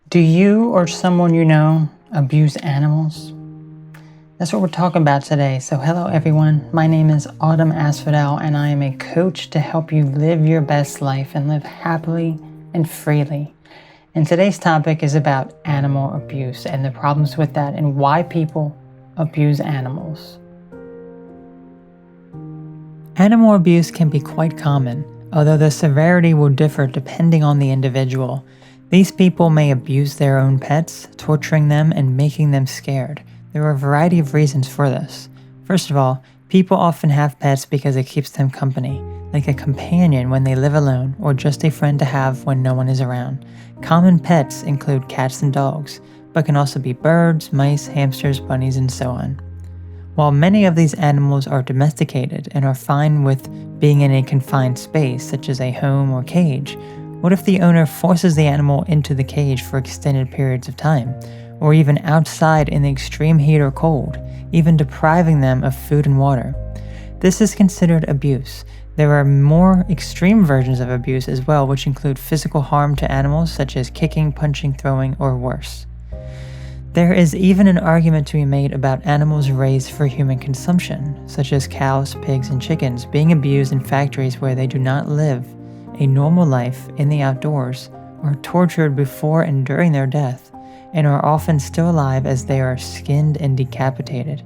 Do you or someone you know abuse animals? That's what we're talking about today. So hello everyone, my name is Autumn Asphodel and I am a coach to help you live your best life and live happily and freely. And today's topic is about animal abuse and the problems with that and why people abuse animals. Animal abuse can be quite common, although the severity will differ depending on the individual. These people may abuse their own pets, torturing them and making them scared. There are a variety of reasons for this. First of all, people often have pets because it keeps them company, like a companion when they live alone or just a friend to have when no one is around. Common pets include cats and dogs, but can also be birds, mice, hamsters, bunnies, and so on. While many of these animals are domesticated and are fine with being in a confined space, such as a home or cage, what if the owner forces the animal into the cage for extended periods of time, or even outside in the extreme heat or cold, even depriving them of food and water? This is considered abuse. There are more extreme versions of abuse as well, which include physical harm to animals such as kicking, punching, throwing, or worse. There is even an argument to be made about animals raised for human consumption, such as cows, pigs, and chickens, being abused in factories where they do not live a normal life in the outdoors, are tortured before and during their death, and are often still alive as they are skinned and decapitated.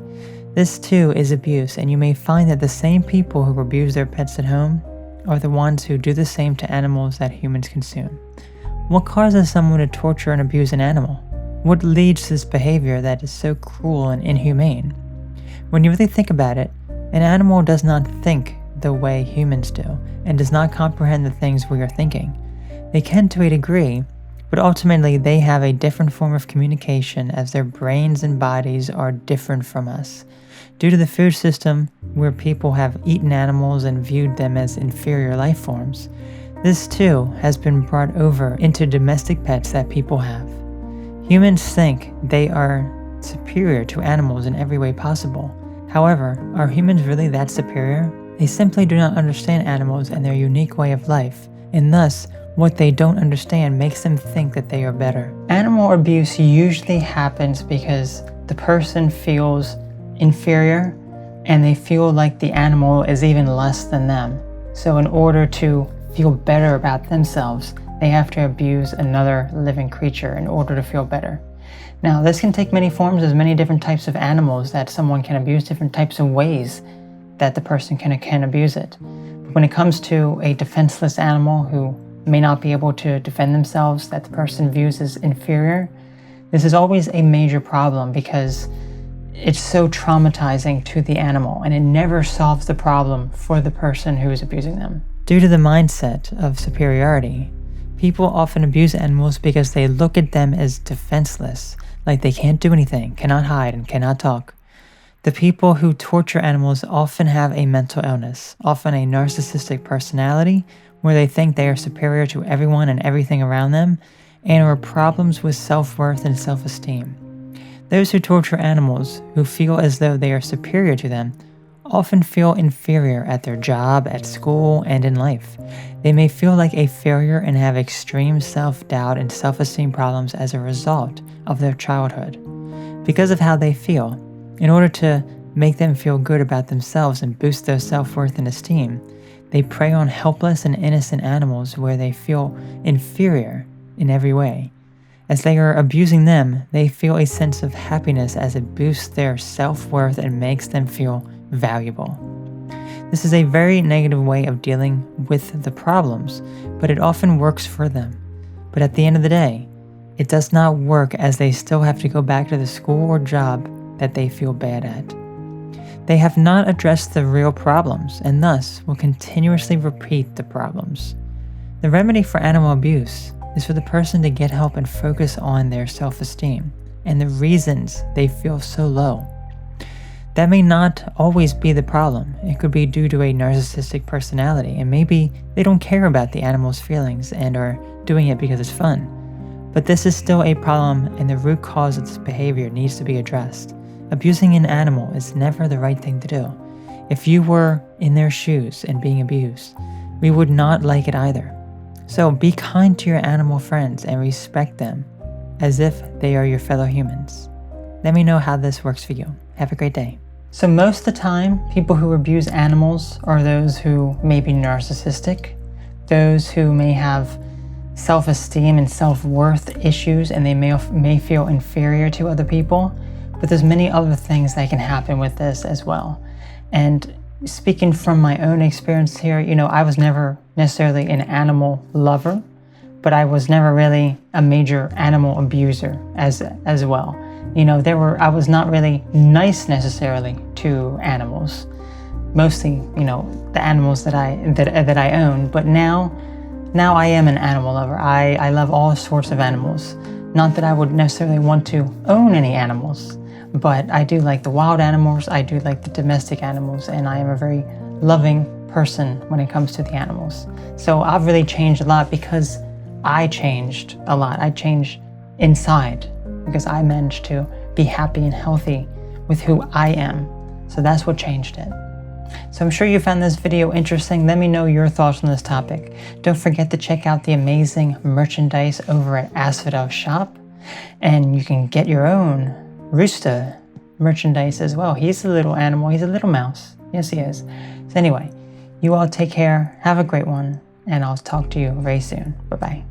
This too is abuse, and you may find that the same people who abuse their pets at home are the ones who do the same to animals that humans consume. What causes someone to torture and abuse an animal? What leads to this behavior that is so cruel and inhumane? When you really think about it, an animal does not think the way humans do, and does not comprehend the things we are thinking. They can to a degree, but ultimately they have a different form of communication as their brains and bodies are different from us. Due to the food system where people have eaten animals and viewed them as inferior life forms, this too has been brought over into domestic pets that people have. Humans think they are superior to animals in every way possible. However, are humans really that superior? They simply do not understand animals and their unique way of life, and thus, what they don't understand makes them think that they are better. Animal abuse usually happens because the person feels inferior and they feel like the animal is even less than them. So in order to feel better about themselves, they have to abuse another living creature in order to feel better. Now, this can take many forms. There's many different types of animals that someone can abuse, different types of ways that the person can abuse it. But when it comes to a defenseless animal who may not be able to defend themselves, that the person views as inferior, this is always a major problem because it's so traumatizing to the animal and it never solves the problem for the person who is abusing them. Due to the mindset of superiority, people often abuse animals because they look at them as defenseless, like they can't do anything, cannot hide, and cannot talk. The people who torture animals often have a mental illness, often a narcissistic personality, where they think they are superior to everyone and everything around them, and are problems with self-worth and self-esteem. Those who torture animals, who feel as though they are superior to them, often feel inferior at their job, at school, and in life. They may feel like a failure and have extreme self-doubt and self-esteem problems as a result of their childhood. Because of how they feel, in order to make them feel good about themselves and boost their self-worth and esteem, they prey on helpless and innocent animals where they feel inferior in every way. As they are abusing them, they feel a sense of happiness as it boosts their self-worth and makes them feel valuable. This is a very negative way of dealing with the problems, but it often works for them. But at the end of the day, it does not work as they still have to go back to the school or job that they feel bad at. They have not addressed the real problems and thus will continuously repeat the problems. The remedy for animal abuse is for the person to get help and focus on their self-esteem and the reasons they feel so low. That may not always be the problem. It could be due to a narcissistic personality, and maybe they don't care about the animal's feelings and are doing it because it's fun. But this is still a problem, and the root cause of this behavior needs to be addressed. Abusing an animal is never the right thing to do. If you were in their shoes and being abused, we would not like it either. So be kind to your animal friends and respect them as if they are your fellow humans. Let me know how this works for you. Have a great day. So most of the time, people who abuse animals are those who may be narcissistic, those who may have self-esteem and self-worth issues, and they may feel inferior to other people. But there's many other things that can happen with this as well. And speaking from my own experience here, I was never necessarily an animal lover, but I was never really a major animal abuser as well. I was not really nice necessarily to animals, mostly, the animals that I own. But now I am an animal lover. I love all sorts of animals. Not that I would necessarily want to own any animals, but I do like the wild animals. I do like the domestic animals, and I am a very loving person when it comes to the animals. So I've really changed a lot because I changed a lot. I changed inside because I managed to be happy and healthy with who I am. So that's what changed it. So I'm sure you found this video interesting. Let me know your thoughts on this topic. Don't forget to check out the amazing merchandise over at Asphodel Shop. And you can get your own Rooster merchandise as well. He's a little animal. He's a little mouse. Yes, he is. So anyway, you all take care. Have a great one. And I'll talk to you very soon. Bye-bye.